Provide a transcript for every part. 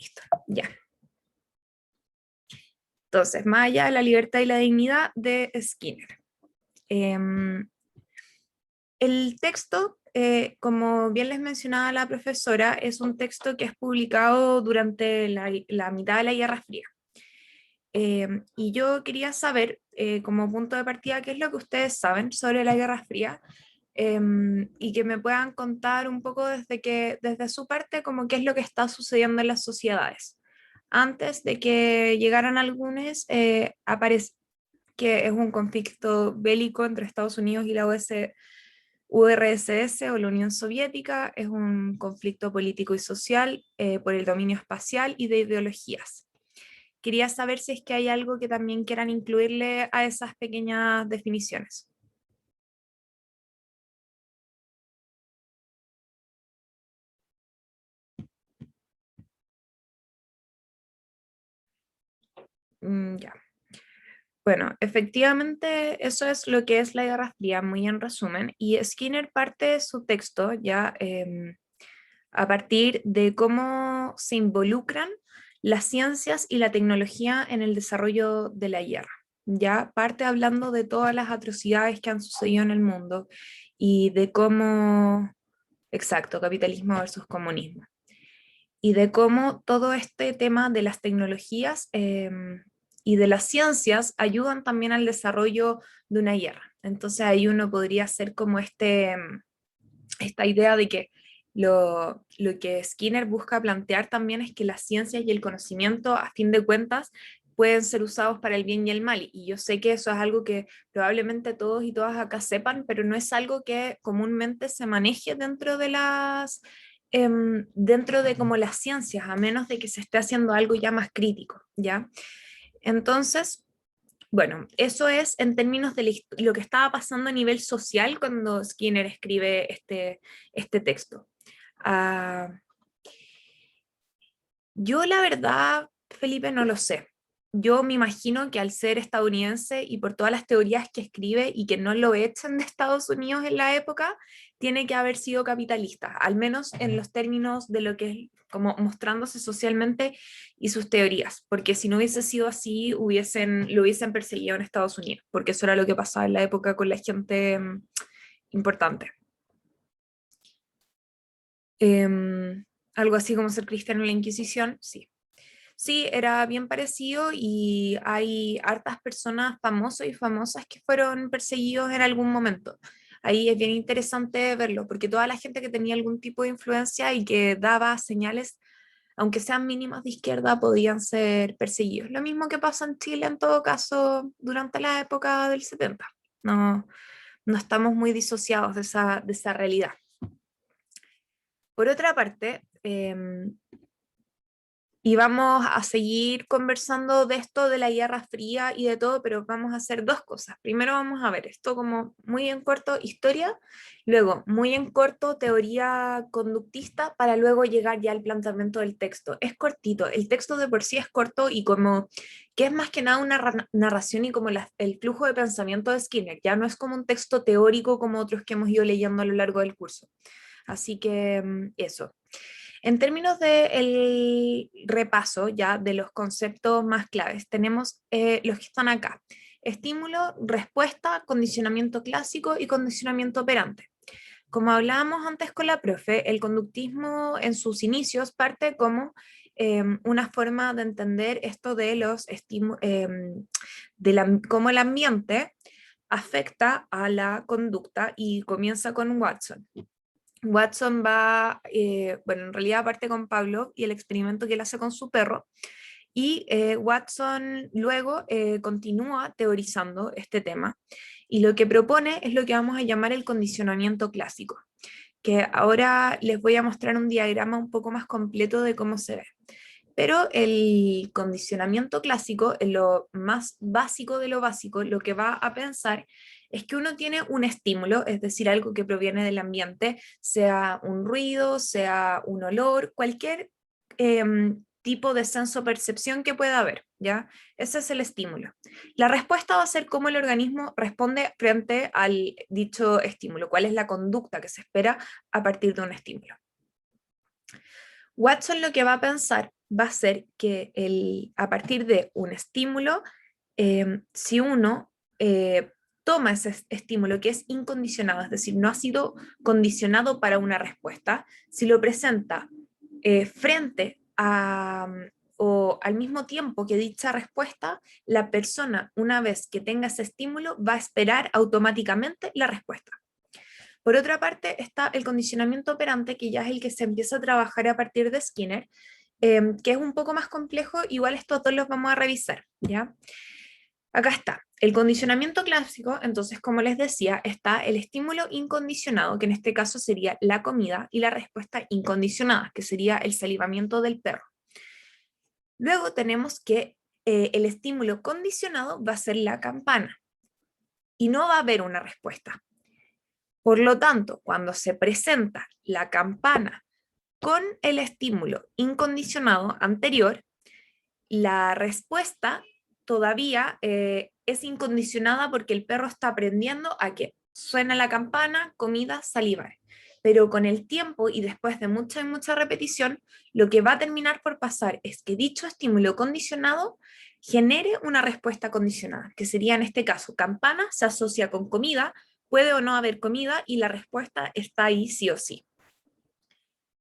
Listo, ya. Entonces, más allá de la libertad y la dignidad de Skinner. El texto, como bien les mencionaba la profesora, es un texto que es publicado durante la mitad de la Guerra Fría. Y yo quería saber, como punto de partida, qué es lo que ustedes saben sobre la Guerra Fría, y que me puedan contar un poco desde su parte, como qué es lo que está sucediendo en las sociedades. Antes de que llegaran algunos, aparece que es un conflicto bélico entre Estados Unidos y la URSS o la Unión Soviética, es un conflicto político y social por el dominio espacial y de ideologías. Quería saber si es que hay algo que también quieran incluirle a esas pequeñas definiciones. Ya. Bueno, efectivamente eso es lo que es la Guerra Fría, muy en resumen, y Skinner parte su texto ya a partir de cómo se involucran las ciencias y la tecnología en el desarrollo de la guerra. Ya parte hablando de todas las atrocidades que han sucedido en el mundo y de cómo, exacto, capitalismo versus comunismo, y de cómo todo este tema de las tecnologías y de las ciencias ayudan también al desarrollo de una guerra. Entonces ahí uno podría hacer como esta idea de que lo que Skinner busca plantear también es que las ciencias y el conocimiento, a fin de cuentas, pueden ser usados para el bien y el mal. Y yo sé que eso es algo que probablemente todos y todas acá sepan, pero no es algo que comúnmente se maneje dentro de como las ciencias, a menos de que se esté haciendo algo ya más crítico, ¿ya? Entonces, bueno, eso es en términos de lo que estaba pasando a nivel social cuando Skinner escribe este texto. Ah, yo la verdad, Felipe, no lo sé. Yo me imagino que al ser estadounidense y por todas las teorías que escribe y que no lo echan de Estados Unidos en la época, tiene que haber sido capitalista, al menos en los términos de lo que es como mostrándose socialmente y sus teorías, porque si no hubiese sido así, lo hubiesen perseguido en Estados Unidos, porque eso era lo que pasaba en la época con la gente importante. Em, Algo así como ser cristiano en la Inquisición, sí. Sí, era bien parecido y hay hartas personas famosos y famosas que fueron perseguidos en algún momento. Ahí es bien interesante verlo, porque toda la gente que tenía algún tipo de influencia y que daba señales, aunque sean mínimas de izquierda, podían ser perseguidos. Lo mismo que pasa en Chile en todo caso durante la época del 70. No, no estamos muy disociados de esa realidad. Por otra parte, y vamos a seguir conversando de esto de la Guerra Fría y de todo, pero vamos a hacer dos cosas. Primero vamos a ver esto como muy en corto historia, luego muy en corto teoría conductista para luego llegar ya al planteamiento del texto. Es cortito, el texto de por sí es corto y como que es más que nada una narración y como el flujo de pensamiento de Skinner, ya no es como un texto teórico como otros que hemos ido leyendo a lo largo del curso. Así que eso. En términos del repaso ya de los conceptos más claves, tenemos los que están acá. Estímulo, respuesta, condicionamiento clásico y condicionamiento operante. Como hablábamos antes con la profe, el conductismo en sus inicios parte como una forma de entender esto de los cómo el ambiente afecta a la conducta y comienza con Watson. Watson va, bueno, en realidad parte con Pablo y el experimento que él hace con su perro, y Watson luego continúa teorizando este tema, y lo que propone es lo que vamos a llamar el condicionamiento clásico, que ahora les voy a mostrar un diagrama un poco más completo de cómo se ve. Pero el condicionamiento clásico, en lo más básico de lo básico, lo que va a pensar es que uno tiene un estímulo, es decir, algo que proviene del ambiente, sea un ruido, sea un olor, cualquier tipo de senso-percepción que pueda haber, ¿ya? Ese es el estímulo. La respuesta va a ser cómo el organismo responde frente al dicho estímulo, cuál es la conducta que se espera a partir de un estímulo. Watson lo que va a pensar va a ser que a partir de un estímulo, si uno toma ese estímulo que es incondicionado, es decir, no ha sido condicionado para una respuesta, si lo presenta frente a o al mismo tiempo que dicha respuesta, la persona, una vez que tenga ese estímulo, va a esperar automáticamente la respuesta. Por otra parte, está el condicionamiento operante, que ya es el que se empieza a trabajar a partir de Skinner, que es un poco más complejo. Igual estos dos los vamos a revisar, ¿ya? Acá está, el condicionamiento clásico. Entonces, como les decía, está el estímulo incondicionado, que en este caso sería la comida, y la respuesta incondicionada, que sería el salivamiento del perro. Luego tenemos que el estímulo condicionado va a ser la campana, y no va a haber una respuesta. Por lo tanto, cuando se presenta la campana con el estímulo incondicionado anterior, la respuesta todavía es incondicionada porque el perro está aprendiendo a que suena la campana, comida, salivar. Pero con el tiempo y después de mucha y mucha repetición, lo que va a terminar por pasar es que dicho estímulo condicionado genere una respuesta condicionada, que sería en este caso campana se asocia con comida, puede o no haber comida y la respuesta está ahí sí o sí.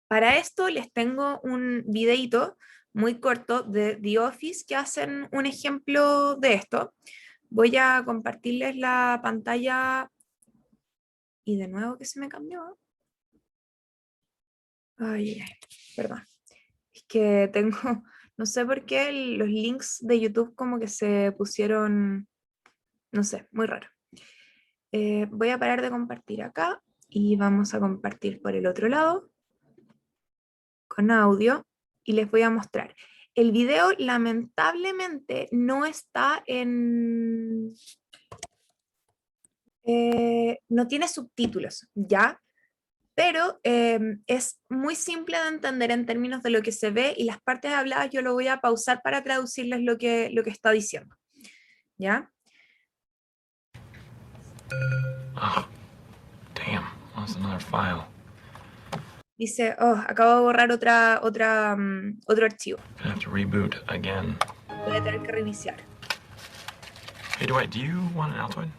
Para esto les tengo un videito muy corto de The Office que hacen un ejemplo de esto. Voy a compartirles la pantalla y de nuevo que se me cambió. Ay, perdón. Es que tengo, no sé por qué los links de YouTube como que se pusieron, no sé, muy raro. Voy a parar de compartir acá y vamos a compartir por el otro lado con audio y les voy a mostrar. El video lamentablemente no está en... no tiene subtítulos, ¿ya? Pero es muy simple de entender en términos de lo que se ve y las partes habladas yo lo voy a pausar para traducirles lo que está diciendo, ¿ya? Oh, damn, that's another file. Dice, oh, acabo de borrar otro archivo. Gonna have to reboot again. Voy a tener que reiniciar. Hey, Dwight, do you want an Altoid?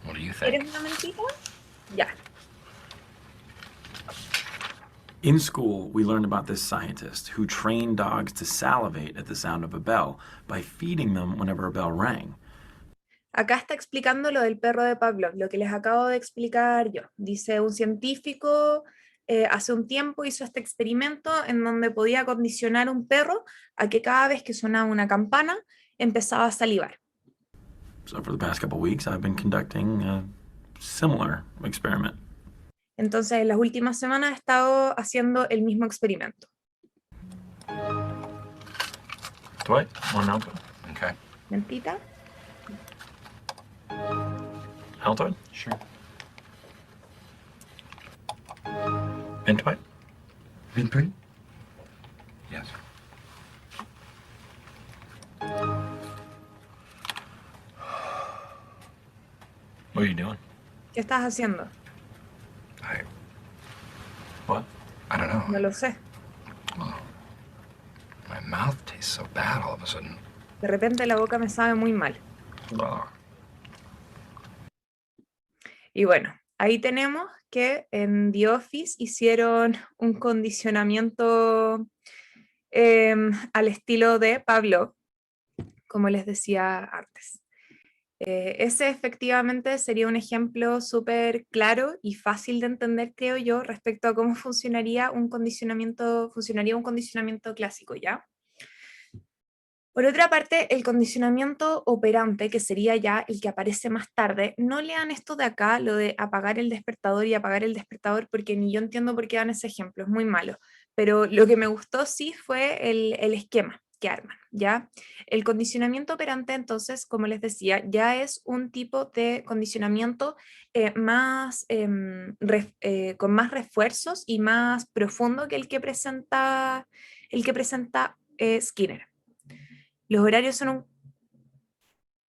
What do you ¿Quieres think? una mentita? Ya. In school, we learned about this scientist who trained dogs to salivate at the sound of a bell by feeding them whenever a bell rang. Acá está explicando lo del perro de Pavlov, lo que les acabo de explicar yo. Dice, un científico hace un tiempo hizo este experimento en donde podía condicionar un perro a que cada vez que sonaba una campana empezaba a salivar. So for the past couple weeks, I've been conducting a similar experiment. Entonces, en las últimas semanas he estado haciendo el mismo experimento. Dwight, want an Altoid? Okay. ¿Mentita? Altoid? Sure. And Dwight? Vinpun? Yes. What are you doing? ¿Qué estás haciendo? What? I don't know. No lo sé. Well, my mouth tastes so bad all of a sudden. De repente la boca me sabe muy mal. Oh. Y bueno, ahí tenemos que en The Office hicieron un condicionamiento al estilo de Pavlov, como les decía antes. Ese efectivamente sería un ejemplo súper claro y fácil de entender, creo yo, respecto a cómo funcionaría un condicionamiento clásico, ¿ya? Por otra parte, el condicionamiento operante, que sería ya el que aparece más tarde, no lean esto de acá, lo de apagar el despertador y apagar el despertador, porque ni yo entiendo por qué dan ese ejemplo, es muy malo. Pero lo que me gustó sí fue el esquema que arman, ¿ya? El condicionamiento operante, entonces, como les decía, ya es un tipo de condicionamiento con más refuerzos y más profundo que el que presenta Skinner. Los horarios son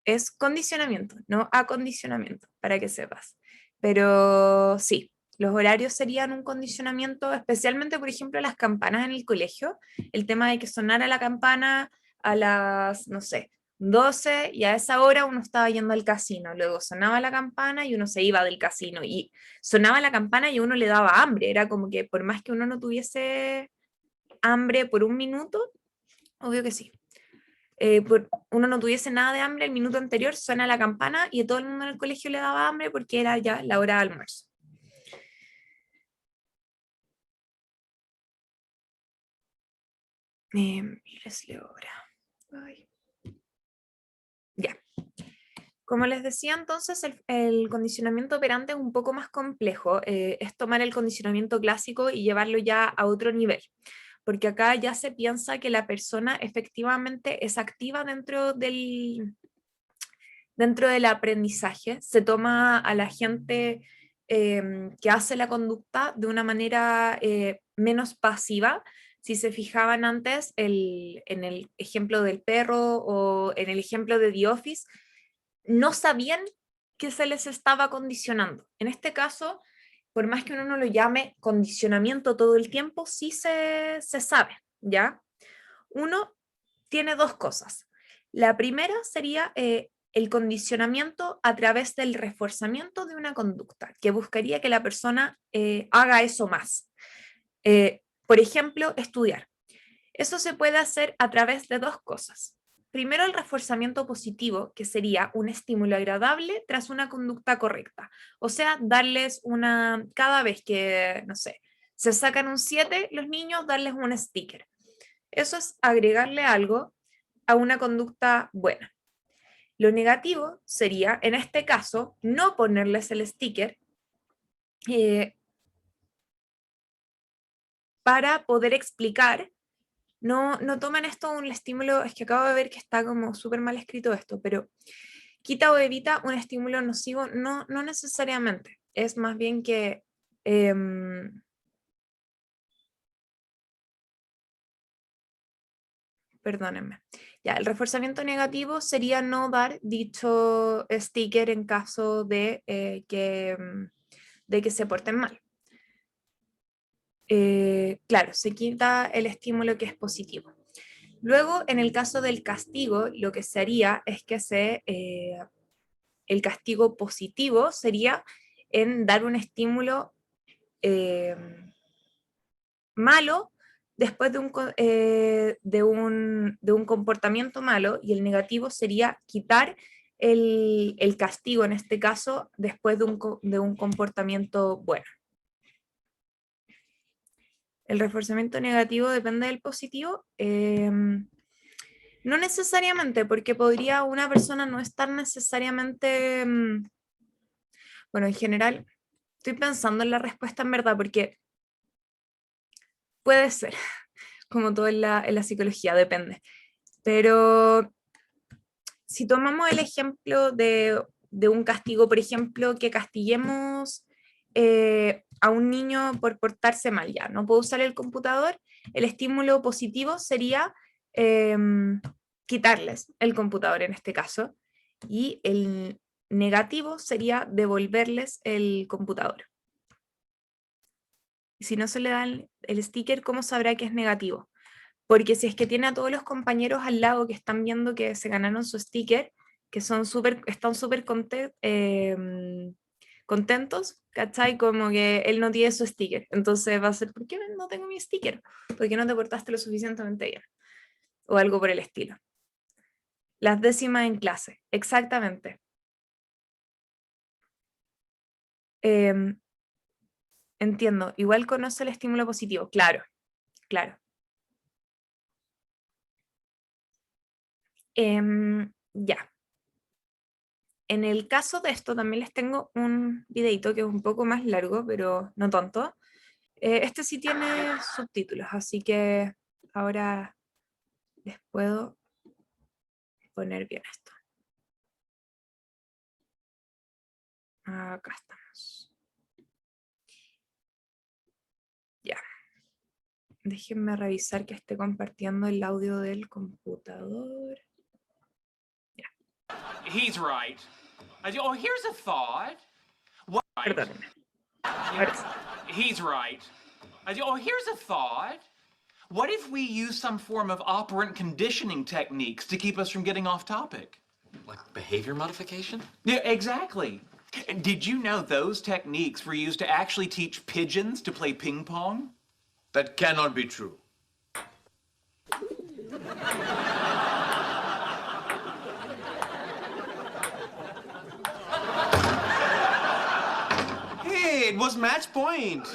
es condicionamiento, no acondicionamiento, para que sepas. Pero sí, Los horarios serían un condicionamiento, especialmente, por ejemplo, las campanas en el colegio. El tema de que sonara la campana a las, no sé, 12 y a esa hora uno estaba yendo al casino. Luego sonaba la campana y uno se iba del casino. Y sonaba la campana y a uno le daba hambre. Era como que por más que uno no tuviese hambre por un minuto, obvio que sí. Uno no tuviese nada de hambre, el minuto anterior suena la campana y a todo el mundo en el colegio le daba hambre porque era ya la hora de almuerzo. Les leo ahora. Ay. Ya. Como les decía entonces, el condicionamiento operante es un poco más complejo. Es tomar el condicionamiento clásico y llevarlo ya a otro nivel. Porque acá ya se piensa que la persona efectivamente es activa dentro del aprendizaje. Se toma a la gente que hace la conducta de una manera menos pasiva. Si se fijaban antes en el ejemplo del perro o en el ejemplo de The Office, no sabían que se les estaba condicionando. En este caso, por más que uno no lo llame condicionamiento todo el tiempo, sí se sabe, ¿ya? Uno tiene dos cosas. La primera sería el condicionamiento a través del reforzamiento de una conducta, que buscaría que la persona haga eso más. Por ejemplo, estudiar. Eso se puede hacer a través de dos cosas. Primero, el reforzamiento positivo, que sería un estímulo agradable tras una conducta correcta. O sea, darles cada vez que, no sé, se sacan un 7, los niños, darles un sticker. Eso es agregarle algo a una conducta buena. Lo negativo sería, en este caso, no ponerles el sticker para poder explicar. No toman esto un estímulo, es que acabo de ver que está como súper mal escrito esto, pero quita o evita un estímulo nocivo, no necesariamente. Es más bien que perdónenme. Ya, el reforzamiento negativo sería no dar dicho sticker en caso de que se porten mal. Claro, se quita el estímulo que es positivo. Luego, en el caso del castigo, lo que se haría es que el castigo positivo sería en dar un estímulo malo después de un comportamiento malo, y el negativo sería quitar el castigo, en este caso, después de un comportamiento bueno. El reforzamiento negativo depende del positivo. No necesariamente, porque podría una persona no estar necesariamente, bueno, en general, estoy pensando en la respuesta en verdad, porque puede ser, como todo en la psicología, depende. Pero si tomamos el ejemplo de un castigo, por ejemplo, que castiguemos a un niño por portarse mal, ya, no puedo usar el computador, el estímulo positivo sería quitarles el computador en este caso, y el negativo sería devolverles el computador. Y si no se le da el sticker, ¿cómo sabrá que es negativo? Porque si es que tiene a todos los compañeros al lado que están viendo que se ganaron su sticker, que están súper contentos, ¿cachai? Como que él no tiene su sticker. Entonces va a ser, ¿por qué no tengo mi sticker? Porque no te portaste lo suficientemente bien. O algo por el estilo. Las décimas en clase, exactamente. Entiendo, igual conoce el estímulo positivo, claro, claro. Ya. En el caso de esto también les tengo un videito que es un poco más largo, pero no tanto. Este sí tiene subtítulos, así que ahora les puedo poner bien esto. Acá estamos. Ya. Déjenme revisar que esté compartiendo el audio del computador. Ya. He's right. Oh, here's a thought. Perdónenme. Ahora sí. He's right. Oh, here's a thought. What if we use some form of operant conditioning techniques to keep us from getting off topic? Like behavior modification? Yeah, exactly. Did you know those techniques were used to actually teach pigeons to play ping pong? That cannot be true. Hey, it was match point.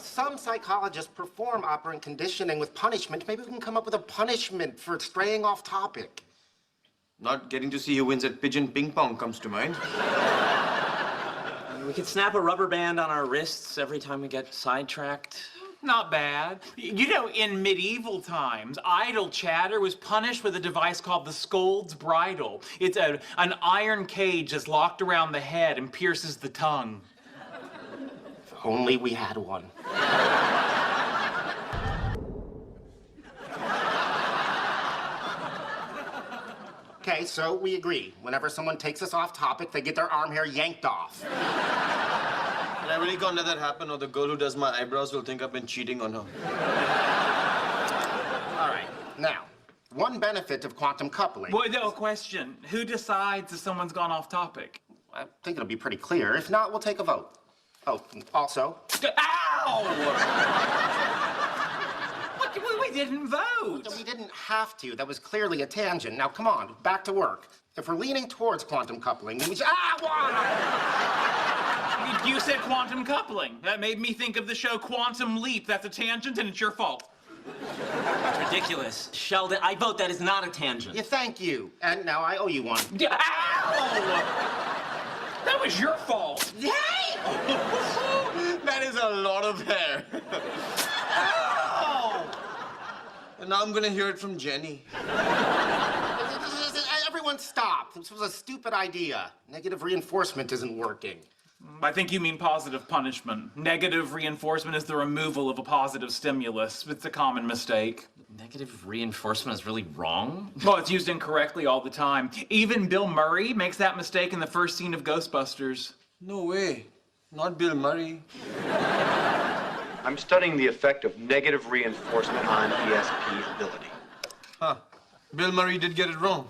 Some psychologists perform operant conditioning with punishment. Maybe we can come up with a punishment for straying off topic. Not getting to see who wins at pigeon ping pong comes to mind. We could snap a rubber band on our wrists every time we get sidetracked. Not bad. You know, in medieval times, idle chatter was punished with a device called the scold's bridle. It's an iron cage that's locked around the head and pierces the tongue. If only we had one. Okay, so we agree. Whenever someone takes us off topic, they get their arm hair yanked off. And I really can't let that happen, or the girl who does my eyebrows will think I've been cheating on her. All right, now, one benefit of quantum coupling. Well, no question. Who decides if someone's gone off topic? I think it'll be pretty clear. If not, we'll take a vote. Oh, also, Ow! We didn't vote. we didn't have to. That was clearly a tangent. Now, come on, back to work. If we're leaning towards quantum coupling, then we should... You said quantum coupling. That made me think of the show Quantum Leap. That's a tangent, and it's your fault. That's ridiculous. Sheldon, I vote that is not a tangent. Yeah, thank you. And now I owe you one. Ow! That was your fault. That is a lot of hair. Ow! And now I'm gonna hear it from Jenny. Everyone stop. This was a stupid idea. Negative reinforcement isn't working. I think you mean positive punishment. Negative reinforcement is the removal of a positive stimulus. It's a common mistake. Negative reinforcement is really wrong? Well, it's used incorrectly all the time. Even Bill Murray makes that mistake in the first scene of Ghostbusters. No way. Not Bill Murray. I'm studying the effect of negative reinforcement on ESP ability. Huh. Bill Murray did get it wrong.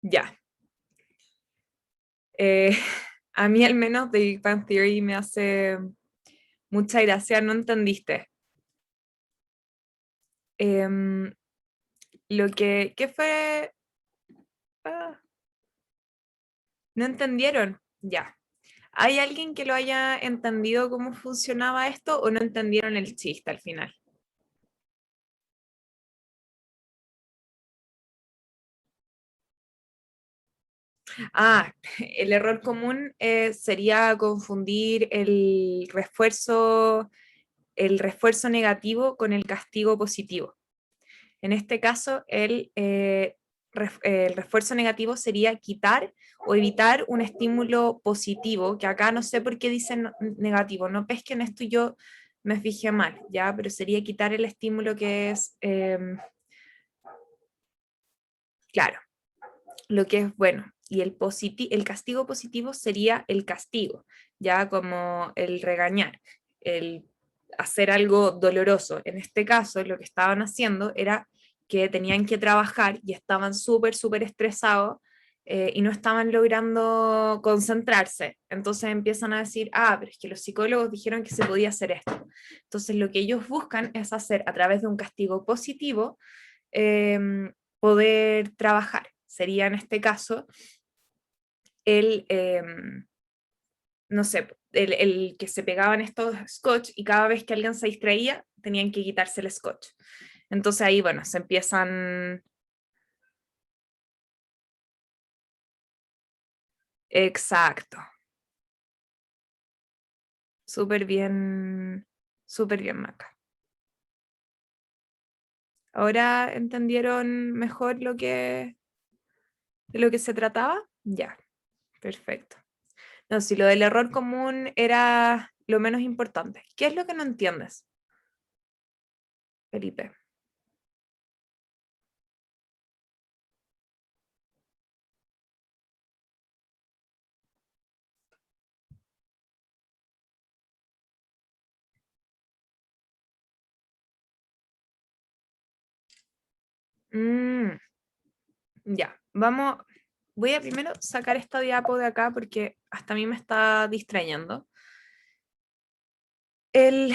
Ya. A mí al menos The Big Bang Theory me hace mucha gracia. No entendiste. ¿Qué fue? ¿No entendieron? Ya. ¿Hay alguien que lo haya entendido cómo funcionaba esto o no entendieron el chiste al final? El error común sería confundir el refuerzo negativo con el castigo positivo. En este caso, el refuerzo negativo sería quitar o evitar un estímulo positivo, que acá no sé por qué dicen negativo, no pesquen esto, yo me fijé mal, ¿ya? Pero sería quitar el estímulo que es, claro, lo que es bueno. Y el castigo positivo sería el castigo, ya como el regañar, el hacer algo doloroso. En este caso, lo que estaban haciendo era que tenían que trabajar y estaban súper estresados y no estaban logrando concentrarse. Entonces empiezan a decir, pero es que los psicólogos dijeron que se podía hacer esto. Entonces lo que ellos buscan es hacer, a través de un castigo positivo, poder trabajar. Sería en este caso no sé, el que se pegaban estos scotch y cada vez que alguien se distraía tenían que quitarse el scotch. Entonces ahí, bueno, se empiezan... Exacto. Súper bien, Maca. ¿Ahora entendieron mejor de lo que se trataba? Ya, perfecto. No, si lo del error común era lo menos importante. ¿Qué es lo que no entiendes, Felipe? Ya, vamos. Voy a primero sacar esta diapo de acá porque hasta a mí me está distrayendo. El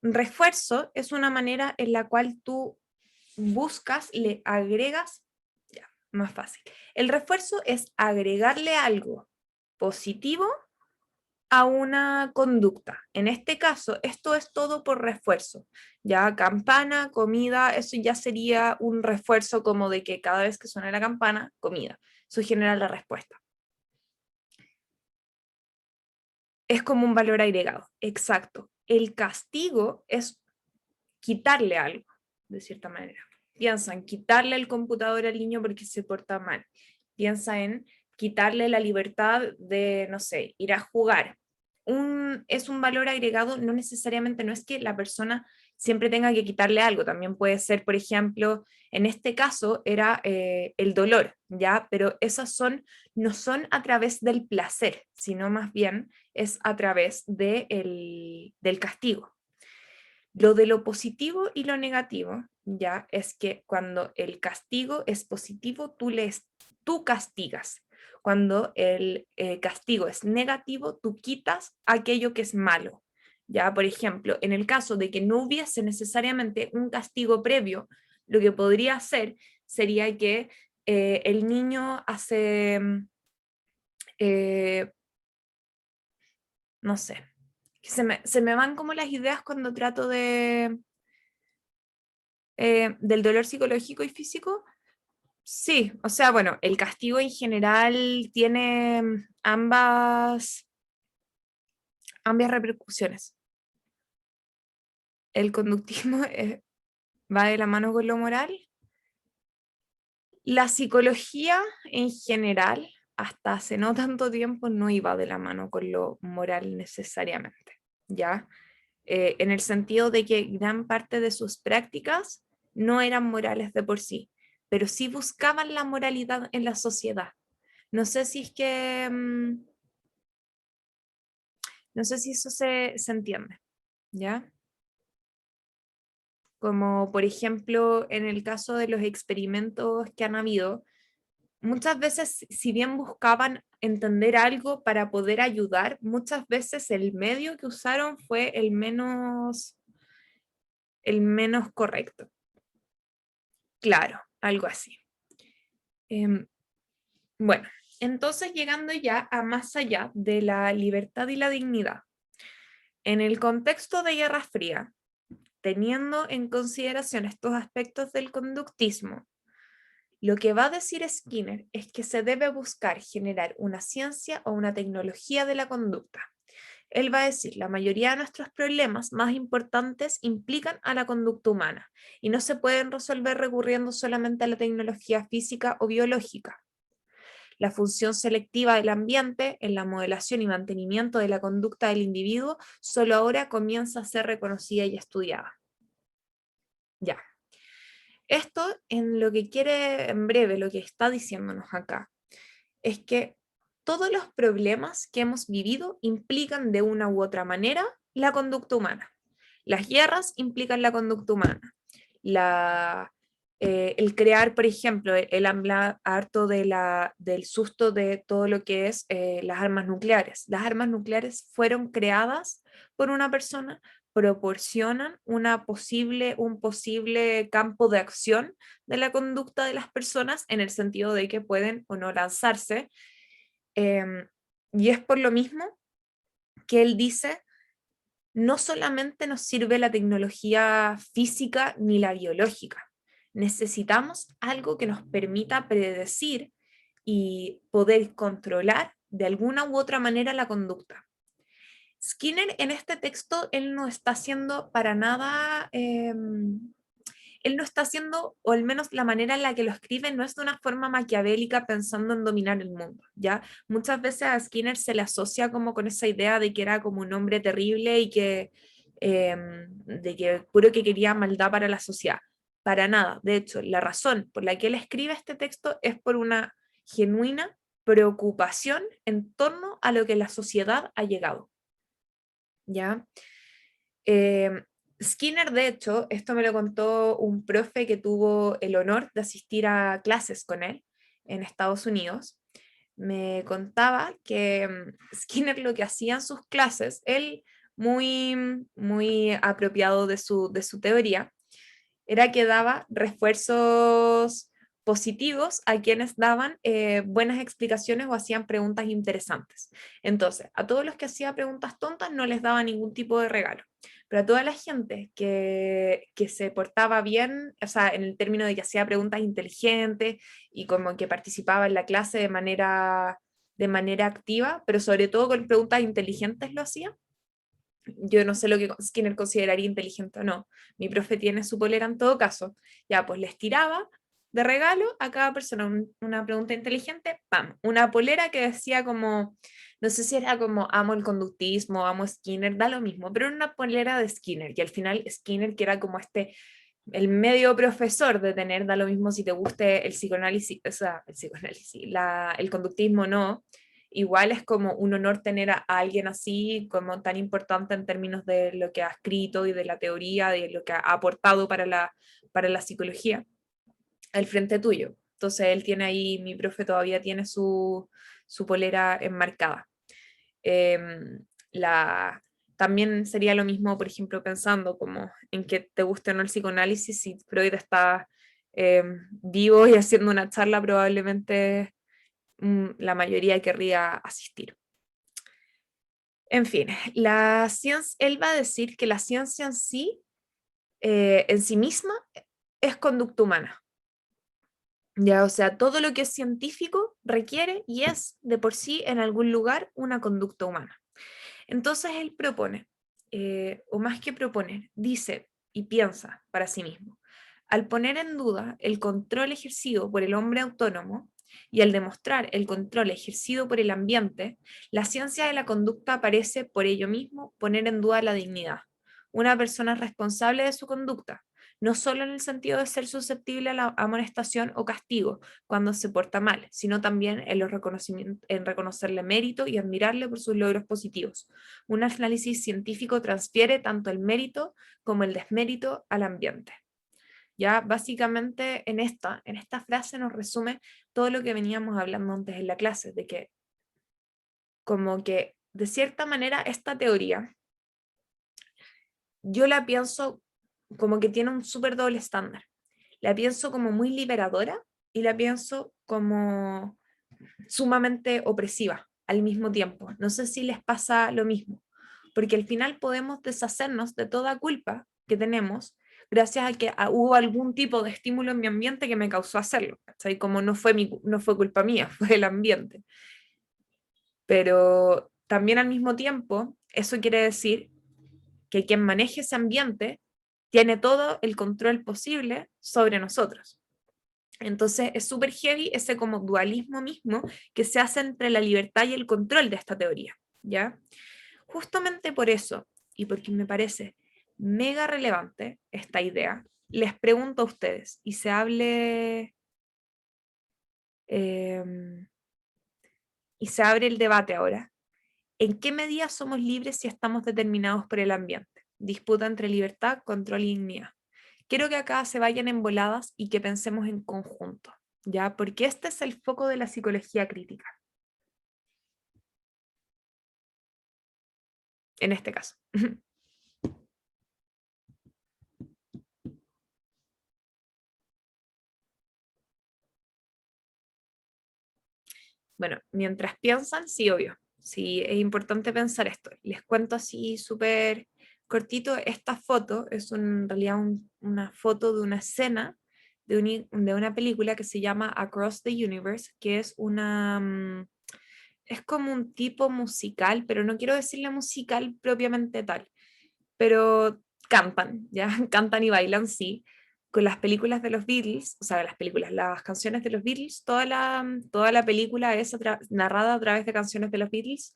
refuerzo es una manera en la cual tú buscas, le agregas, ya, más fácil. El refuerzo es agregarle algo positivo a una conducta. En este caso, esto es todo por refuerzo. Ya campana, comida, eso ya sería un refuerzo como de que cada vez que suena la campana, comida. Eso genera la respuesta. Es como un valor agregado, exacto. El castigo es quitarle algo, de cierta manera. Piensa en quitarle el computador al niño porque se porta mal. Piensa en quitarle la libertad de, no sé, ir a jugar. Es un valor agregado, no necesariamente, no es que la persona siempre tenga que quitarle algo, también puede ser, por ejemplo, en este caso era el dolor, ¿ya? Pero esas no son a través del placer, sino más bien es a través del castigo. Lo de lo positivo y lo negativo, ya, es que cuando el castigo es positivo, tú castigas. Cuando el castigo es negativo, tú quitas aquello que es malo. Ya, por ejemplo, en el caso de que no hubiese necesariamente un castigo previo, lo que podría hacer sería que el niño hace, no sé, se me van como las ideas cuando trato del dolor psicológico y físico. Sí, o sea, bueno, el castigo en general tiene ambas repercusiones. El conductismo va de la mano con lo moral. La psicología en general, hasta hace no tanto tiempo, no iba de la mano con lo moral necesariamente, ¿ya? En el sentido de que gran parte de sus prácticas no eran morales de por sí, pero sí buscaban la moralidad en la sociedad. No sé si es que, no sé si eso se entiende, ¿ya? Como por ejemplo en el caso de los experimentos que han habido, muchas veces, si bien buscaban entender algo para poder ayudar, muchas veces el medio que usaron fue el menos correcto. Claro, algo así. Bueno, entonces llegando ya a más allá de la libertad y la dignidad. En el contexto de Guerra Fría, teniendo en consideración estos aspectos del conductismo, lo que va a decir Skinner es que se debe buscar generar una ciencia o una tecnología de la conducta. Él va a decir, la mayoría de nuestros problemas más importantes implican a la conducta humana y no se pueden resolver recurriendo solamente a la tecnología física o biológica. La función selectiva del ambiente en la modelación y mantenimiento de la conducta del individuo solo ahora comienza a ser reconocida y estudiada. Ya. Esto en lo que quiere, en breve, lo que está diciéndonos acá, es que todos los problemas que hemos vivido implican de una u otra manera la conducta humana. Las guerras implican la conducta humana. El crear, por ejemplo, el habla harto del susto de todo lo que es las armas nucleares. Las armas nucleares fueron creadas por una persona, proporcionan un posible campo de acción de la conducta de las personas en el sentido de que pueden o no lanzarse. Y es por lo mismo que él dice, no solamente nos sirve la tecnología física ni la biológica, necesitamos algo que nos permita predecir y poder controlar de alguna u otra manera la conducta. Skinner en este texto, él no está haciendo para nada, él no está haciendo, o al menos la manera en la que lo escribe, no es de una forma maquiavélica pensando en dominar el mundo, ¿ya? Muchas veces a Skinner se le asocia como con esa idea de que era como un hombre terrible y que, de que puro que quería maldad para la sociedad. Para nada. De hecho, la razón por la que él escribe este texto es por una genuina preocupación en torno a lo que la sociedad ha llegado. ¿Ya? Skinner, de hecho, esto me lo contó un profe que tuvo el honor de asistir a clases con él en Estados Unidos. Me contaba que Skinner lo que hacía en sus clases, él muy apropiado de su teoría, era que daba refuerzos positivos a quienes daban buenas explicaciones o hacían preguntas interesantes. Entonces, a todos los que hacían preguntas tontas no les daba ningún tipo de regalo, pero a toda la gente que se portaba bien, o sea, en el término de que hacía preguntas inteligentes y como que participaba en la clase de manera activa, pero sobre todo con preguntas inteligentes lo hacía. Yo no sé lo que Skinner consideraría inteligente o no. Mi profe tiene su polera en todo caso. Ya, pues les tiraba de regalo a cada persona una pregunta inteligente, ¡pam! Una polera que decía como, no sé si era como amo el conductismo, amo Skinner, da lo mismo, pero era una polera de Skinner. Y al final Skinner, que era como el medio profesor de tener, da lo mismo si te guste el psicoanálisis, o sea, el psicoanálisis, el conductismo o no, igual es como un honor tener a alguien así, como tan importante en términos de lo que ha escrito y de la teoría, de lo que ha aportado para la psicología, al frente tuyo. Entonces él tiene ahí, mi profe todavía tiene su polera enmarcada. También sería lo mismo, por ejemplo, pensando como en que te guste o no el psicoanálisis, si Freud está vivo y haciendo una charla, probablemente la mayoría querría asistir. En fin, la ciencia, él va a decir que la ciencia en sí misma, es conducta humana. Ya, o sea, todo lo que es científico requiere y es de por sí en algún lugar una conducta humana. Entonces él propone, o más que proponer, dice y piensa para sí mismo, al poner en duda el control ejercido por el hombre autónomo y al demostrar el control ejercido por el ambiente, la ciencia de la conducta parece por ello mismo poner en duda la dignidad. Una persona es responsable de su conducta, no solo en el sentido de ser susceptible a la amonestación o castigo cuando se porta mal, sino también en reconocerle mérito y admirarle por sus logros positivos. Un análisis científico transfiere tanto el mérito como el desmérito al ambiente. Ya básicamente en esta frase nos resume todo lo que veníamos hablando antes en la clase, de que como que de cierta manera esta teoría yo la pienso como que tiene un súper doble estándar. La pienso como muy liberadora y la pienso como sumamente opresiva al mismo tiempo. No sé si les pasa lo mismo, porque al final podemos deshacernos de toda culpa que tenemos gracias a que hubo algún tipo de estímulo en mi ambiente que me causó hacerlo, ¿cachai? Como no fue culpa mía, fue el ambiente. Pero también al mismo tiempo, eso quiere decir que quien maneje ese ambiente tiene todo el control posible sobre nosotros. Entonces es súper heavy ese como dualismo mismo que se hace entre la libertad y el control de esta teoría, ¿ya? Justamente por eso, y porque me parece mega relevante esta idea, les pregunto a ustedes, y se abre el debate ahora, ¿en qué medida somos libres si estamos determinados por el ambiente? Disputa entre libertad, control y dignidad. Quiero que acá se vayan en voladas y que pensemos en conjunto, ¿ya? Porque este es el foco de la psicología crítica. En este caso. Bueno, mientras piensan, sí, obvio. Sí, es importante pensar esto. Les cuento así súper cortito. Esta foto es en realidad una foto de una escena de una película que se llama Across the Universe, que es es como un tipo musical, pero no quiero decirle musical propiamente tal, pero cantan, ¿ya? Cantan y bailan, sí, con las películas de los Beatles, o sea, las canciones de los Beatles, toda la película es narrada a través de canciones de los Beatles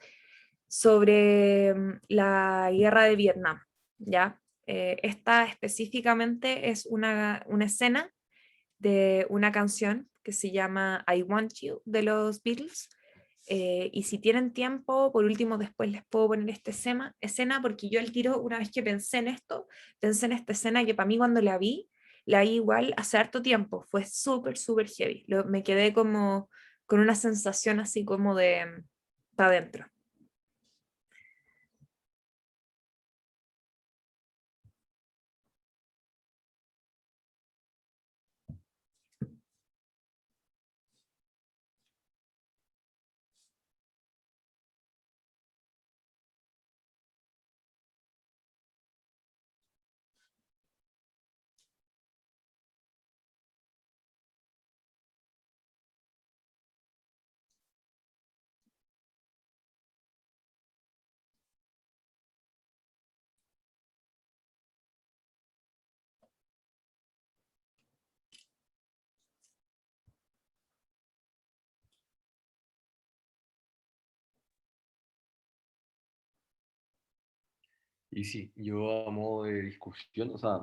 sobre la guerra de Vietnam, ¿ya? Esta específicamente es una escena de una canción que se llama I Want You de los Beatles, Y si tienen tiempo, por último, después les puedo poner esta escena, porque yo al tiro, una vez que pensé en esto, pensé en esta escena que para mí cuando la vi igual hace harto tiempo, fue súper, súper heavy. Me quedé como con una sensación así como de para adentro. Y sí, yo a modo de discusión, o sea,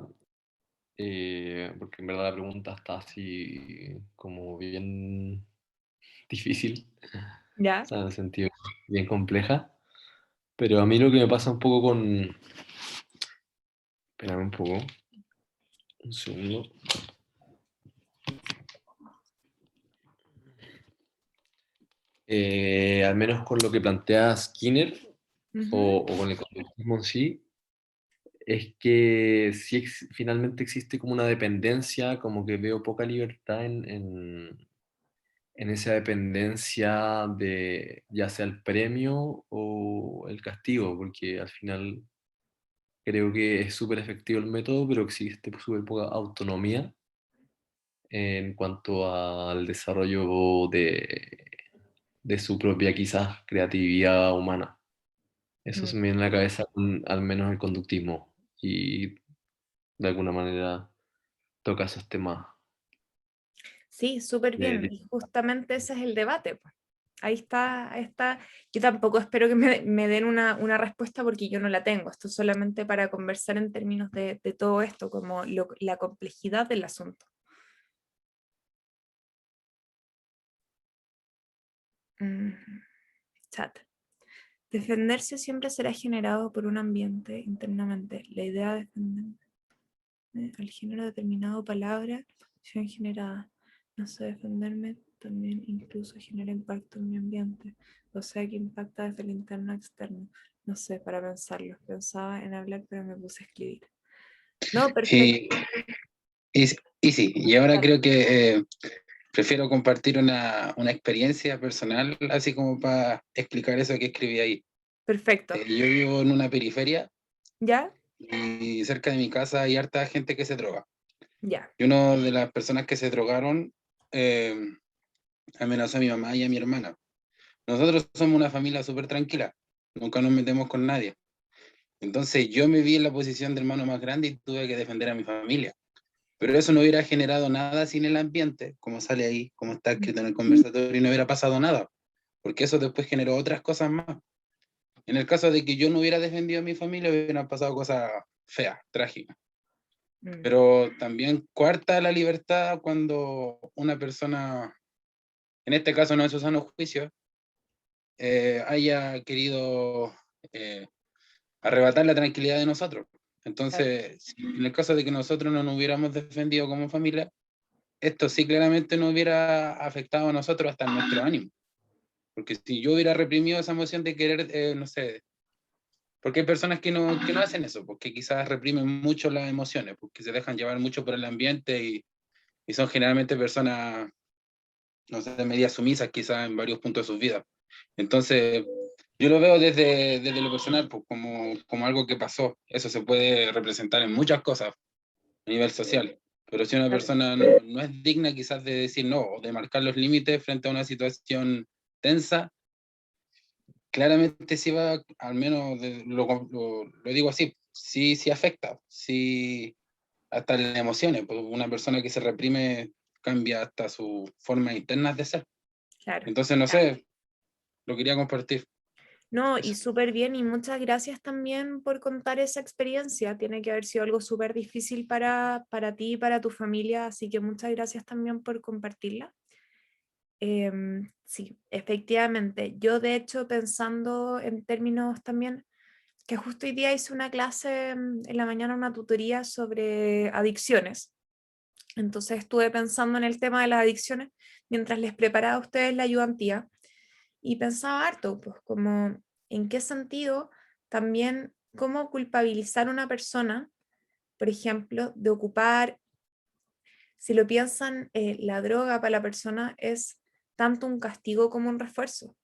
porque en verdad la pregunta está así como bien difícil, o ¿Ya? sea, en el sentido bien compleja, pero a mí lo que me pasa un poco con... Espérame un poco, un segundo. Al menos con lo que plantea Skinner Ujú. o con el conductismo en sí, es que sí finalmente existe como una dependencia, como que veo poca libertad en esa dependencia de ya sea el premio o el castigo, porque al final creo que es súper efectivo el método, pero existe súper poca autonomía en cuanto al desarrollo de su propia quizás creatividad humana. Eso Mm. se me viene a la cabeza al menos el conductismo y de alguna manera toca esos temas. Sí, súper bien. de- Y justamente ese es el debate, pues. Ahí está, ahí está. Yo tampoco espero que me den una respuesta porque yo no la tengo. Esto es solamente para conversar en términos de todo esto, como la complejidad del asunto. Mm, Chat. Defenderse siempre será generado por un ambiente internamente. La idea de defender al género determinado palabra, acción generada. No sé defenderme, también incluso genera impacto en mi ambiente. O sea que impacta desde el interno a externo. No sé, para pensarlo. Pensaba en hablar, pero me puse a escribir. No, perfecto. Y, y, y sí, y ahora creo que prefiero compartir una experiencia personal, así como para explicar eso que escribí ahí. Perfecto. Yo vivo en una periferia ¿Ya? y cerca de mi casa hay harta gente que se droga. Ya. Y una de las personas que se drogaron eh, amenazó a mi mamá y a mi hermana. Nosotros somos una familia súper tranquila, nunca nos metemos con nadie. Entonces yo me vi en la posición de hermano más grande y tuve que defender a mi familia. Pero eso no hubiera generado nada sin el ambiente, como sale ahí, como está escrito en el conversatorio, y no hubiera pasado nada, porque eso después generó otras cosas más. En el caso de que yo no hubiera defendido a mi familia, hubieran pasado cosas feas, trágicas. Mm. Pero también coarta la libertad cuando una persona, en este caso no en su sano juicio, haya querido eh, arrebatar la tranquilidad de nosotros. Claro. Entonces, si en el caso de que nosotros no nos hubiéramos defendido como familia, esto sí claramente no hubiera afectado a nosotros hasta nuestro ánimo. Porque si yo hubiera reprimido esa emoción de querer, no sé, porque hay personas que no hacen eso, porque quizás reprimen mucho las emociones, porque se dejan llevar mucho por el ambiente y son generalmente personas, no sé, medias sumisas quizás en varios puntos de sus vidas. Entonces, yo lo veo desde lo personal, pues, como algo que pasó. Eso se puede representar en muchas cosas a nivel social. Pero si una Claro. persona no es digna quizás de decir no, o de marcar los límites frente a una situación tensa, claramente sí va, al menos lo digo así, sí, sí afecta, sí, hasta las emociones, pues una persona que se reprime cambia hasta sus formas internas de ser. Claro. Entonces, no sé, lo quería compartir. No, y Eso. súper bien, y muchas gracias también por contar esa experiencia. Tiene que haber sido algo súper difícil para ti y para tu familia, así que muchas gracias también por compartirla. Sí, efectivamente. Yo de hecho pensando en términos también, que justo hoy día hice una clase en la mañana, una tutoría sobre adicciones. Entonces estuve pensando en el tema de las adicciones mientras les preparaba a ustedes la ayudantía y pensaba harto, pues como en qué sentido también cómo culpabilizar a una persona, por ejemplo, de ocupar, si lo piensan, la droga para la persona es tanto un castigo como un refuerzo,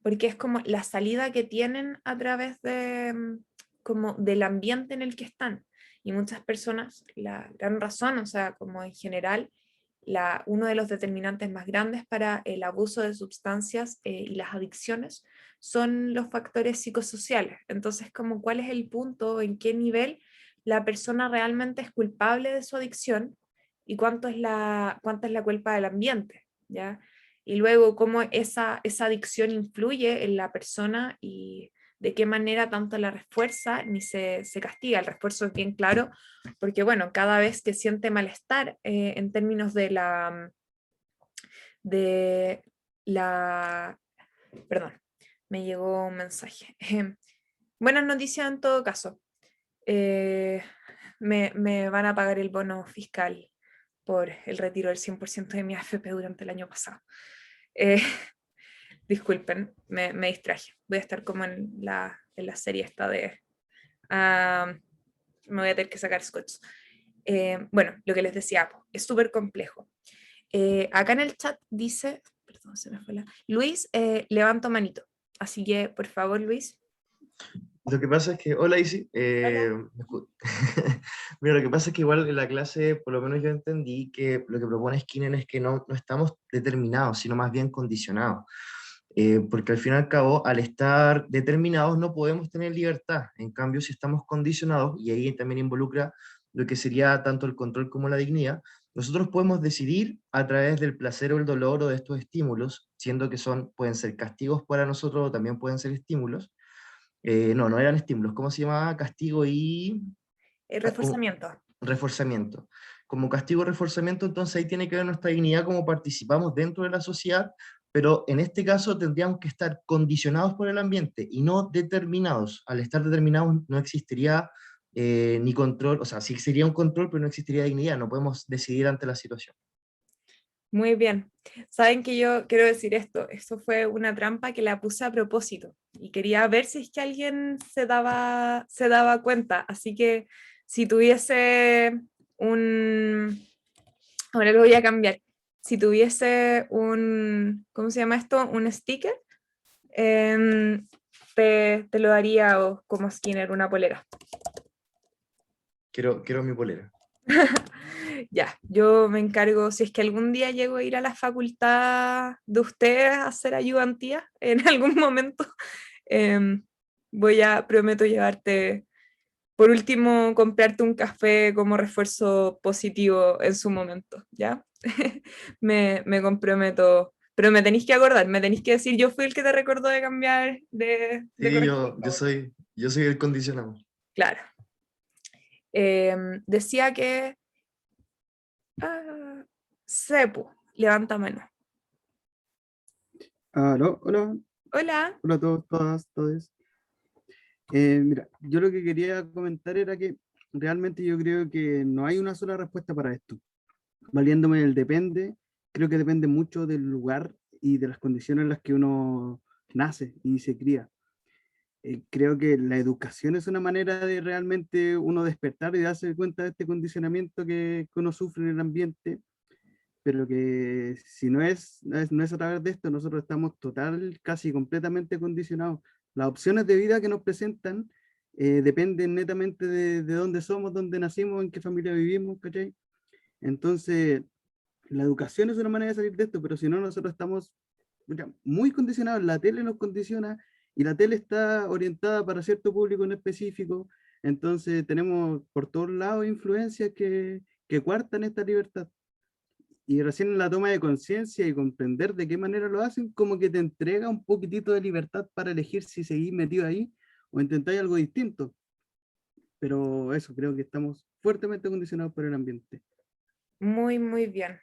porque es como la salida que tienen a través de, como del ambiente en el que están. Y muchas personas, la gran razón, o sea, como en general, uno de los determinantes más grandes para el abuso de sustancias y las adicciones son los factores psicosociales. Entonces, como cuál es el punto, en qué nivel la persona realmente es culpable de su adicción y cuánta es la culpa del ambiente, ¿ya? Y luego cómo esa adicción influye en la persona y de qué manera tanto la refuerza ni se castiga. El refuerzo es bien claro, porque bueno, cada vez que siente malestar en términos de la, perdón, me llegó un mensaje. Buenas noticias en todo caso. Me van a pagar el bono fiscal por el retiro del 100% de mi AFP durante el año pasado. Disculpen, me distraje. Voy a estar como en la serie esta de... me voy a tener que sacar scotch. Bueno, lo que les decía, es súper complejo. Acá en el chat dice, perdón, se me fue Luis, levanto manito. Así que, por favor, Luis. Lo que pasa es que, hola Isi, mira, lo que pasa es que igual en la clase, por lo menos yo entendí que lo que propone Skinner es que no estamos determinados, sino más bien condicionados. Porque al fin y al cabo, al estar determinados no podemos tener libertad. En cambio, si estamos condicionados, y ahí también involucra lo que sería tanto el control como la dignidad, nosotros podemos decidir a través del placer o el dolor o de estos estímulos, siendo que pueden ser castigos para nosotros o también pueden ser estímulos. No eran estímulos, ¿cómo se llamaba? Castigo y... Reforzamiento. Reforzamiento. Como castigo y reforzamiento, entonces ahí tiene que ver nuestra dignidad, cómo participamos dentro de la sociedad, pero en este caso tendríamos que estar condicionados por el ambiente y no determinados. Al estar determinados no existiría ni control, o sea, sí existiría un control, pero no existiría dignidad, no podemos decidir ante la situación. Muy bien. Saben que yo quiero decir esto fue una trampa que la puse a propósito y quería ver si es que alguien se daba cuenta, así que si tuviese ahora lo voy a cambiar, si tuviese ¿cómo se llama esto? Un sticker, te lo daría como Skinner, una polera. Quiero mi polera. Ya, yo me encargo, si es que algún día llego a ir a la facultad de ustedes a hacer ayudantía en algún momento, prometo llevarte, por último, comprarte un café como refuerzo positivo en su momento, ¿ya? me comprometo, pero me tenéis que acordar, me tenéis que decir, yo fui el que te recordó de cambiar de Sí, colegio. yo soy el condicionado. Claro. Decía que Sepu, levanta mano. Aló, hola. Hola. Hola a todos, todas, todos. Mira, yo lo que quería comentar era que realmente yo creo que no hay una sola respuesta para esto. Valiéndome del depende, creo que depende mucho del lugar y de las condiciones en las que uno nace y se cría. Creo que la educación es una manera de realmente uno despertar y darse cuenta de este condicionamiento que uno sufre en el ambiente, pero que si no es a través de esto, nosotros estamos casi completamente condicionados. Las opciones de vida que nos presentan dependen netamente de dónde somos, dónde nacimos, en qué familia vivimos, ¿cachai? Entonces, la educación es una manera de salir de esto, pero si no, nosotros estamos muy condicionados. La tele nos condiciona y la tele está orientada para cierto público en específico. Entonces, tenemos por todos lados influencias que coartan esta libertad. Y recién en la toma de conciencia y comprender de qué manera lo hacen, como que te entrega un poquitito de libertad para elegir si seguís metido ahí o intentáis algo distinto. Pero eso, creo que estamos fuertemente condicionados por el ambiente. Muy, muy bien.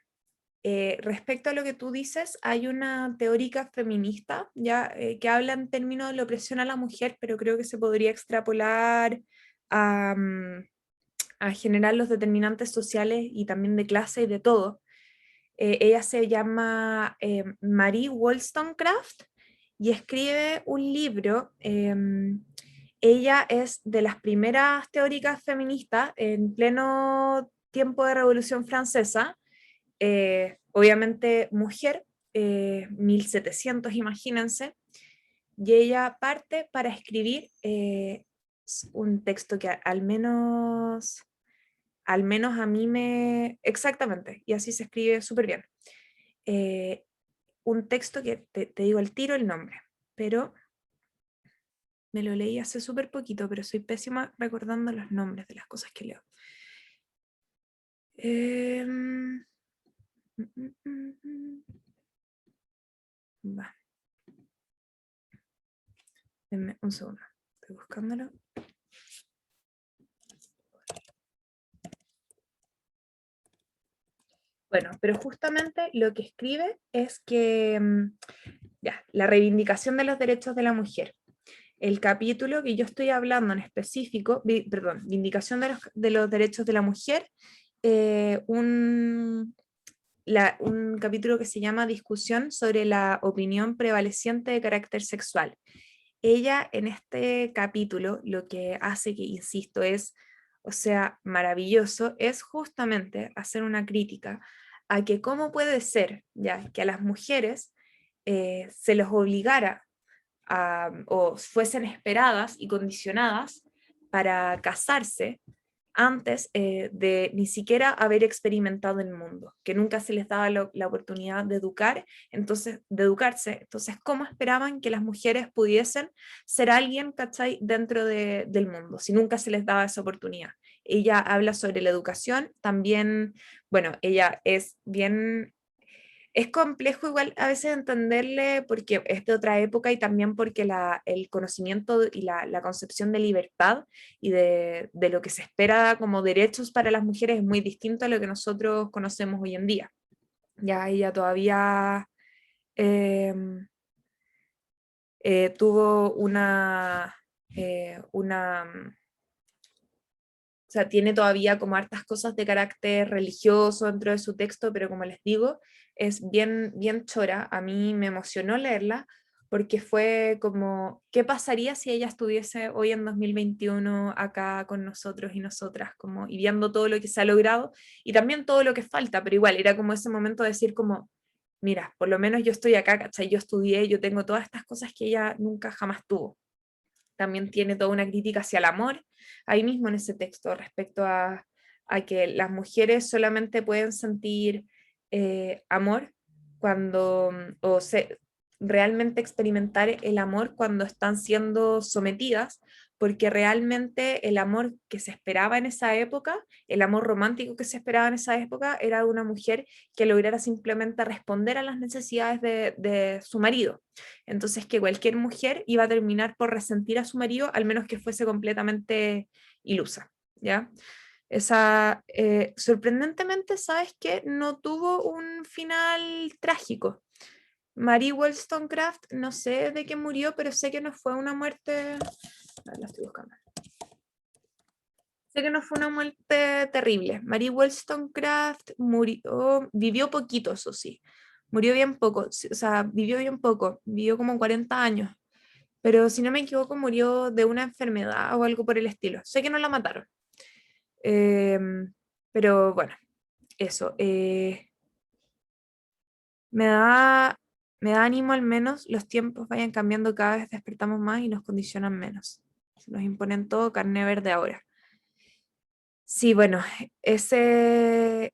respecto a lo que tú dices, hay una teórica feminista ya, que habla en términos de la opresión a la mujer, pero creo que se podría extrapolar a generar los determinantes sociales y también de clase y de todo. Ella se llama Marie Wollstonecraft y escribe un libro. Ella es de las primeras teóricas feministas en pleno tiempo de Revolución Francesa, obviamente mujer, 1700, imagínense, y ella parte para escribir un texto que al menos a mí me... Exactamente, y así se escribe súper bien. Un texto que te digo al tiro el nombre, pero me lo leí hace súper poquito, pero soy pésima recordando los nombres de las cosas que leo. Va. Denme un segundo, estoy buscándolo. Bueno, pero justamente lo que escribe es que ya, la reivindicación de los derechos de la mujer. El capítulo que yo estoy hablando en específico, perdón, vindicación de los derechos de la mujer, un capítulo que se llama Discusión sobre la opinión prevaleciente de carácter sexual. Ella en este capítulo lo que hace, que insisto, es, o sea, maravilloso, es justamente hacer una crítica a que cómo puede ser ya que a las mujeres se les obligara o fuesen esperadas y condicionadas para casarse antes de ni siquiera haber experimentado el mundo, que nunca se les daba la oportunidad de educarse. Entonces, ¿cómo esperaban que las mujeres pudiesen ser alguien, ¿cachai?, dentro del mundo, si nunca se les daba esa oportunidad? Ella habla sobre la educación, también, bueno, ella es bien... Es complejo igual a veces entenderle porque es de otra época y también porque el conocimiento y la concepción de libertad y de lo que se espera como derechos para las mujeres es muy distinto a lo que nosotros conocemos hoy en día. Ya ella todavía tuvo o sea, tiene todavía como hartas cosas de carácter religioso dentro de su texto, pero como les digo, es bien, bien chora. A mí me emocionó leerla porque fue como, ¿qué pasaría si ella estuviese hoy en 2021 acá con nosotros y nosotras, como, y viendo todo lo que se ha logrado y también todo lo que falta? Pero igual, era como ese momento de decir como, mira, por lo menos yo estoy acá, ¿cachai? Yo estudié, yo tengo todas estas cosas que ella nunca jamás tuvo. También tiene toda una crítica hacia el amor, ahí mismo en ese texto, respecto a que las mujeres solamente pueden sentir amor cuando, realmente experimentar el amor cuando están siendo sometidas, porque realmente el amor que se esperaba en esa época, el amor romántico que se esperaba en esa época, era de una mujer que lograra simplemente responder a las necesidades de su marido. Entonces que cualquier mujer iba a terminar por resentir a su marido, al menos que fuese completamente ilusa, ¿ya? Sorprendentemente, ¿sabes qué? No tuvo un final trágico. Marie Wollstonecraft, no sé de qué murió, pero sé que no fue una muerte... La estoy buscando. Sé que no fue una muerte terrible. Marie Wollstonecraft vivió poquito, eso sí. Murió bien poco, o sea, vivió bien poco, vivió como 40 años. Pero si no me equivoco, murió de una enfermedad o algo por el estilo. Sé que no la mataron. Pero bueno, eso. Me da ánimo al menos, los tiempos vayan cambiando, cada vez despertamos más y nos condicionan menos. Nos imponen todo carné verde ahora. Sí, bueno, ese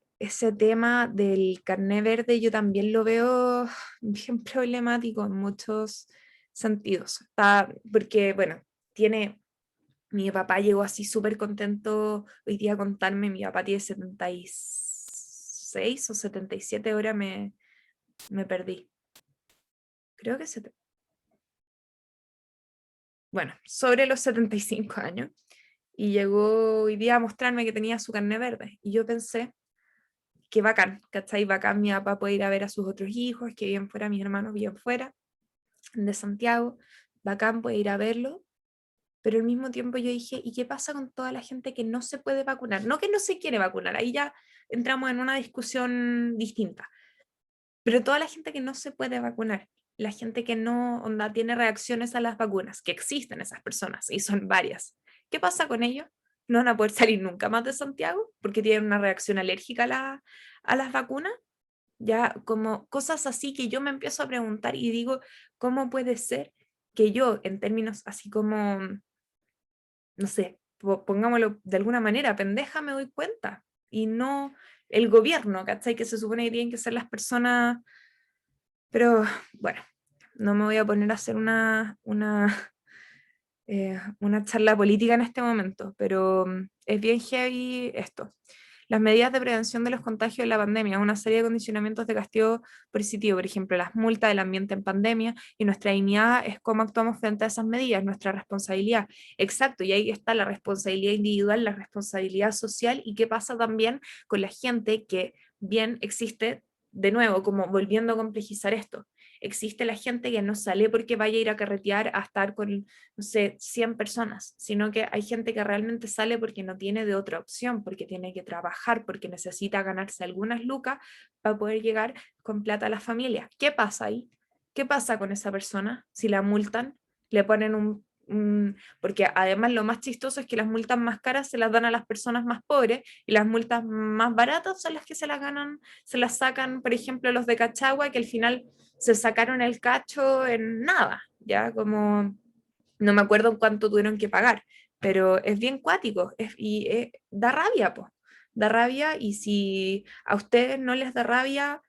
tema del carné verde yo también lo veo bien problemático en muchos sentidos. Porque, bueno, mi papá llegó así súper contento hoy día a contarme, mi papá tiene 76 o 77, ahora me perdí. Creo que bueno, sobre los 75 años. Y llegó hoy día a mostrarme que tenía su carné verde. Y yo pensé, que bacán, ¿cachai? Bacán, mi papá puede ir a ver a sus otros hijos, que viven fuera, mis hermanos viven fuera, de Santiago, bacán, puede ir a verlo, pero al mismo tiempo yo dije, ¿y qué pasa con toda la gente que no se puede vacunar? No que no se quiere vacunar, ahí ya entramos en una discusión distinta, pero toda la gente que no se puede vacunar, la gente que no onda, tiene reacciones a las vacunas, que existen esas personas, y son varias, ¿qué pasa con ellos? No van a poder salir nunca más de Santiago porque tienen una reacción alérgica a las vacunas. Ya como cosas así que yo me empiezo a preguntar y digo, ¿cómo puede ser que yo, en términos así como, no sé, pongámoslo de alguna manera, pendeja, me doy cuenta? Y no el gobierno, ¿cachai? Que se supone que tienen que ser las personas, pero bueno, no me voy a poner a hacer una charla política en este momento, pero es bien heavy esto. Las medidas de prevención de los contagios de la pandemia, una serie de condicionamientos de castigo positivo, por ejemplo, las multas del ambiente en pandemia, y nuestra dignidad es cómo actuamos frente a esas medidas, nuestra responsabilidad. Exacto, y ahí está la responsabilidad individual, la responsabilidad social, y qué pasa también con la gente que bien existe, de nuevo, como volviendo a complejizar esto. Existe la gente que no sale porque vaya a ir a carretear a estar con, no sé, 100 personas, sino que hay gente que realmente sale porque no tiene de otra opción, porque tiene que trabajar, porque necesita ganarse algunas lucas para poder llegar con plata a la familia. ¿Qué pasa ahí? ¿Qué pasa con esa persona? Si la multan, le ponen porque además lo más chistoso es que las multas más caras se las dan a las personas más pobres y las multas más baratas son las que se las ganan, se las sacan, por ejemplo, los de Cachagua, que al final se sacaron el cacho en nada, ya como no me acuerdo en cuánto tuvieron que pagar, pero es bien cuático da rabia, po. Da rabia, y si a ustedes no les da rabia,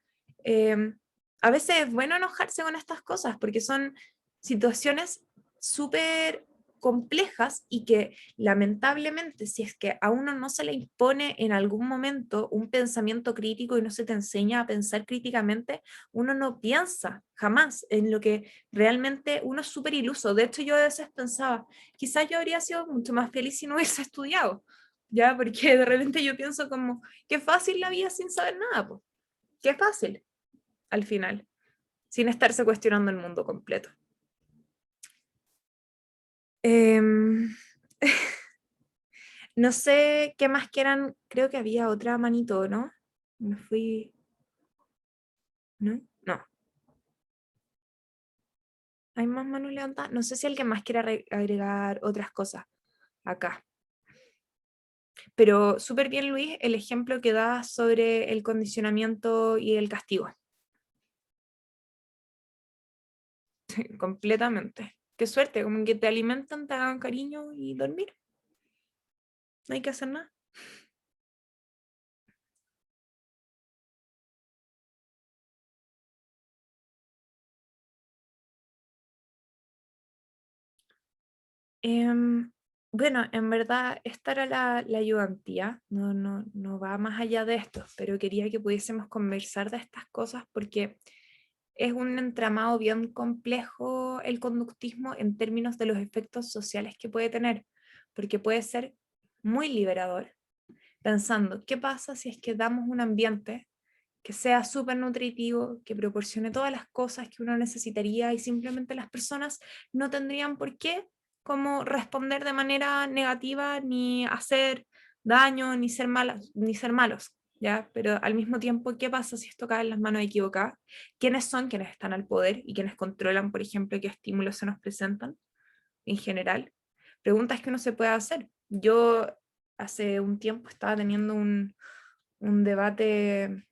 a veces es bueno enojarse con estas cosas porque son situaciones súper complejas y que lamentablemente si es que a uno no se le impone en algún momento un pensamiento crítico y no se te enseña a pensar críticamente, uno no piensa jamás en lo que realmente uno es súper iluso. De hecho, yo a veces pensaba, quizás yo habría sido mucho más feliz si no hubiese estudiado, ¿ya? Porque de repente yo pienso como, qué fácil la vida sin saber nada, pues. Qué fácil, al final, sin estarse cuestionando el mundo completo. No sé qué más quieran, creo que había otra manito, ¿no? Me fui... ¿No? No. ¿Hay más manos levantadas? No sé si alguien más quiere agregar otras cosas acá. Pero súper bien, Luis, el ejemplo que da sobre el condicionamiento y el castigo. Completamente. Qué suerte, como que te alimentan, te hagan cariño y dormir. No hay que hacer nada. Bueno, en verdad esta era la ayudantía, no va más allá de esto, pero quería que pudiésemos conversar de estas cosas porque es un entramado bien complejo el conductismo en términos de los efectos sociales que puede tener, porque puede ser muy liberador, pensando, ¿qué pasa si es que damos un ambiente que sea súper nutritivo, que proporcione todas las cosas que uno necesitaría y simplemente las personas no tendrían por qué como responder de manera negativa, ni hacer daño, ni ser malos, ¿ya? Pero al mismo tiempo, ¿qué pasa si esto cae en las manos equivocadas? ¿Quiénes son quienes están al poder y quienes controlan, por ejemplo, qué estímulos se nos presentan en general? Preguntas que uno se puede hacer. Yo hace un tiempo estaba teniendo un debate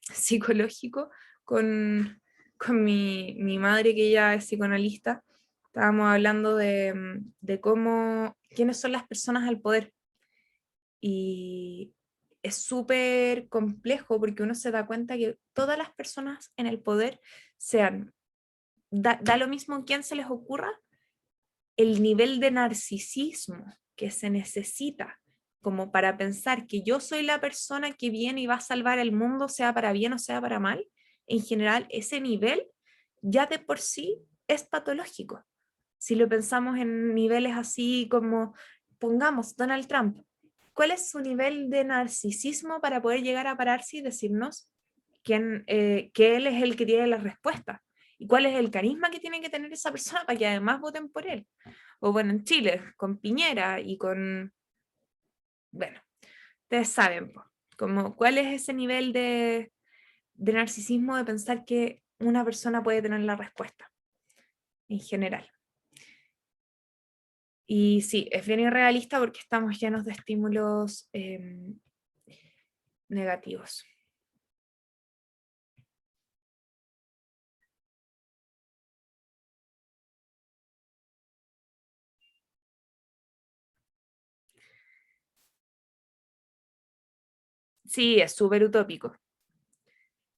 psicológico con mi madre, que ella es psicoanalista. Estábamos hablando de quiénes son las personas al poder. Y es súper complejo porque uno se da cuenta que todas las personas en el poder da lo mismo quién se les ocurra, el nivel de narcisismo que se necesita como para pensar que yo soy la persona que viene y va a salvar el mundo, sea para bien o sea para mal, en general ese nivel ya de por sí es patológico. Si lo pensamos en niveles así como, pongamos, Donald Trump. cuál es su nivel de narcisismo para poder llegar a pararse y decirnos que él es el que tiene la respuesta. ¿Y cuál es el carisma que tiene que tener esa persona para que además voten por él? O bueno, en Chile, con Piñera y con... Bueno, ustedes saben, po, como, cuál es ese nivel de narcisismo de pensar que una persona puede tener la respuesta, en general. Y sí, es bien irrealista porque estamos llenos de estímulos negativos. Sí, es súper utópico,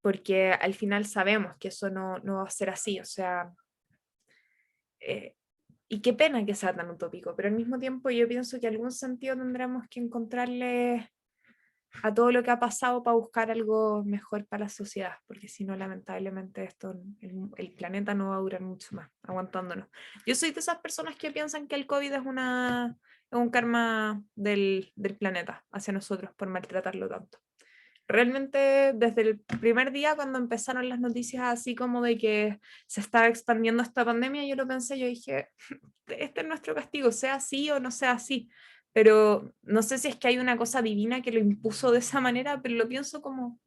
porque al final sabemos que eso no va a ser así, o sea, y qué pena que sea tan utópico, pero al mismo tiempo yo pienso que algún sentido tendremos que encontrarle a todo lo que ha pasado para buscar algo mejor para la sociedad, porque si no, lamentablemente el planeta no va a durar mucho más aguantándonos. Yo soy de esas personas que piensan que el COVID es un karma del planeta hacia nosotros por maltratarlo tanto. Realmente desde el primer día cuando empezaron las noticias así como de que se estaba expandiendo esta pandemia, yo lo pensé, yo dije, este es nuestro castigo, sea así o no sea así, pero no sé si es que hay una cosa divina que lo impuso de esa manera, pero lo pienso como,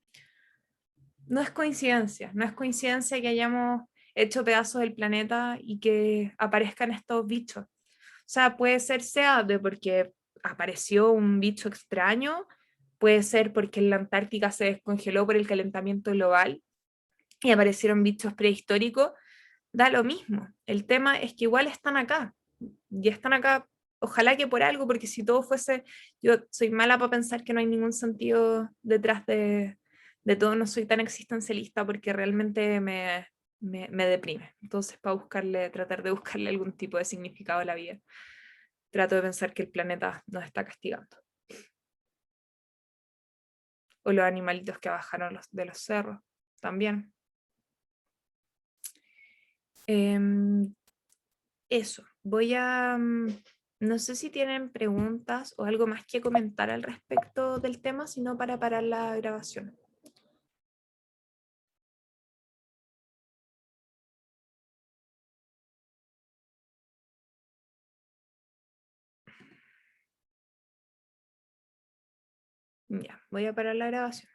no es coincidencia que hayamos hecho pedazos del planeta y que aparezcan estos bichos. O sea, puede sea de porque apareció un bicho extraño, puede ser porque en la Antártica se descongeló por el calentamiento global y aparecieron bichos prehistóricos, da lo mismo. El tema es que igual están acá, y están acá, ojalá que por algo, porque si todo fuese, yo soy mala para pensar que no hay ningún sentido detrás de todo, no soy tan existencialista porque realmente me deprime. Entonces, para tratar de buscarle algún tipo de significado a la vida, trato de pensar que el planeta nos está castigando. O los animalitos que bajaron de los cerros, también. Eso, no sé si tienen preguntas o algo más que comentar al respecto del tema, sino para parar la grabación. Ya, voy a parar la grabación.